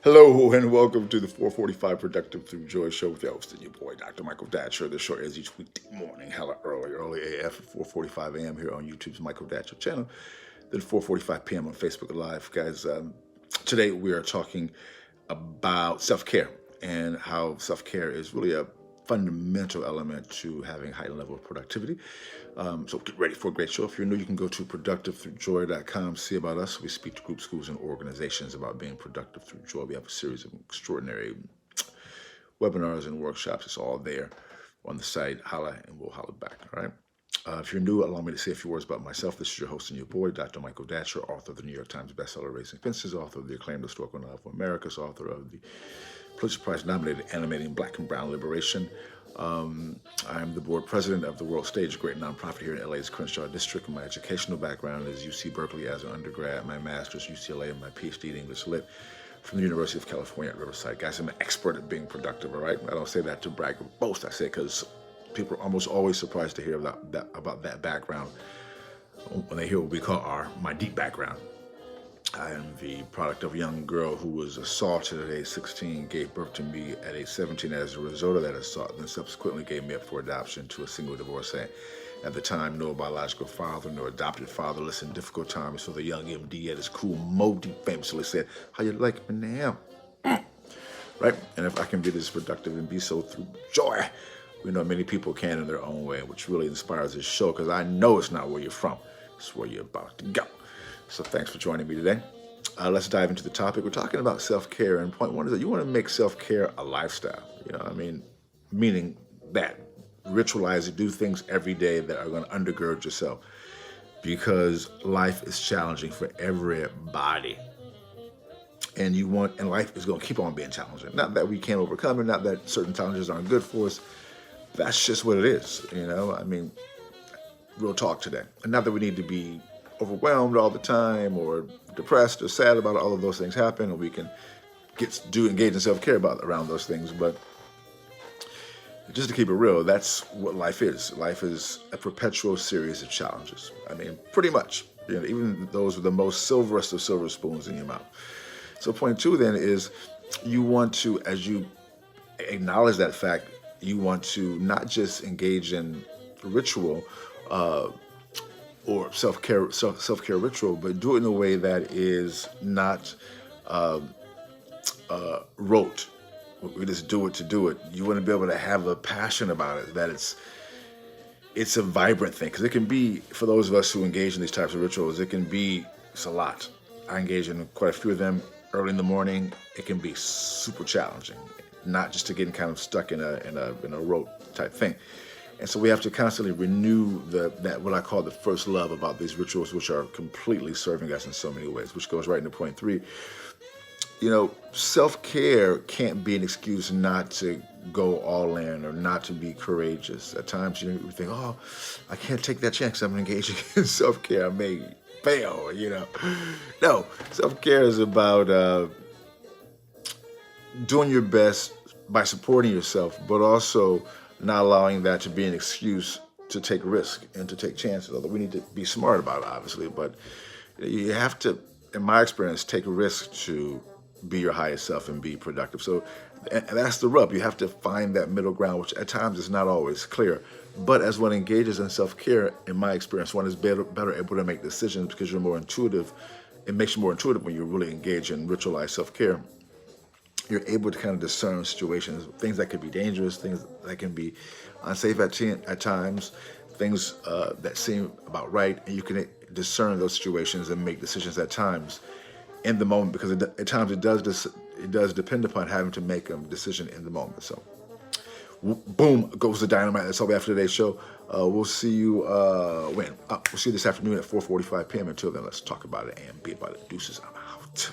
Hello and welcome to the 445 Productive Through Joy show with your host and your boy, Dr. Michael Datcher. The show airs each weekday morning, hella early AF at 4:45 a.m. here on YouTube's Michael Datcher channel. Then 4:45 p.m. on Facebook Live. Guys, today we are talking about self-care and how self-care is really a fundamental element to having a high level of productivity. So get ready for a great show. If you're new, you can go to productivethroughjoy.com, see about us. We speak to groups, schools, and organizations about being productive through joy. We have a series of extraordinary webinars and workshops. It's all there on the site. Holla, and we'll holla back, all right? If you're new, allow me to say a few words about myself. This is your host and your boy, Dr. Michael Datcher, author of the New York Times bestseller Raising Fences, author of the acclaimed historical novel Americas, author of the Pulitzer Prize-nominated Animating Black and Brown Liberation. I'm the board president of the World Stage, a great nonprofit here in LA's Crenshaw District. My educational background is UC Berkeley as an undergrad, my master's UCLA, and my PhD in English Lit from the University of California at Riverside. Guys, I'm an expert at being productive, all right? I don't say that to brag or boast. I say it because people are almost always surprised to hear about that background when they hear what we call my deep background. I am the product of a young girl who was assaulted at age 16, gave birth to me at age 17 as a result of that assault, and subsequently gave me up for adoption to a single divorcee. At the time, no biological father, no adopted father. Listen, difficult times for the young MD at his cool Modi famously said, "How you like me now?" Right? And if I can be this productive and be so through joy, we know many people can in their own way, which really inspires this show because I know it's not where you're from. It's where you're about to go. So thanks for joining me today. Let's dive into the topic. We're talking about self-care, and point one is that you want to make self-care a lifestyle. Meaning that ritualize and do things every day that are going to undergird yourself, because life is challenging for everybody, and life is going to keep on being challenging. Not that we can't overcome it, not that certain challenges aren't good for us. That's just what it is. Real talk today, and not that we need to be overwhelmed all the time or depressed or sad about all of those things happen, and we can engage in self-care around those things. But just to keep it real, that's what life is. Life is a perpetual series of challenges. Pretty much, even those with the most silverest of silver spoons in your mouth. So point two then is you want to, as you acknowledge that fact, you want to not just engage in ritual, or self-care ritual, but do it in a way that is not rote. We just do it to do it. You want to be able to have a passion about it, that it's a vibrant thing, because it can be, for those of us who engage in these types of rituals, it's a lot. I engage in quite a few of them early in the morning. It can be super challenging, not just to get kind of stuck in a rote type thing. And so we have to constantly renew that what I call the first love about these rituals, which are completely serving us in so many ways, which goes right into point three. Self-care can't be an excuse not to go all in or not to be courageous. At times, you think, oh, I can't take that chance. I'm engaging in self-care. I may fail, No, self-care is about doing your best by supporting yourself, but also not allowing that to be an excuse to take risk and to take chances. Although we need to be smart about it, obviously, but you have to, in my experience, take a risk to be your highest self and be productive. So and that's the rub. You have to find that middle ground, which at times is not always clear. But as one engages in self-care, in my experience, one is better able to make decisions because you're more intuitive. It makes you more intuitive when you really engage in ritualized self-care. You're able to kind of discern situations, things that could be dangerous, things that can be unsafe at times, things that seem about right, and you can discern those situations and make decisions at times in the moment, because at times it does depend upon having to make a decision in the moment. So, boom goes the dynamite. That's all we have for today's show. We'll see you when? We'll see you this afternoon at 4:45 p.m. Until then, let's talk about it and be about it. Deuces, I'm out.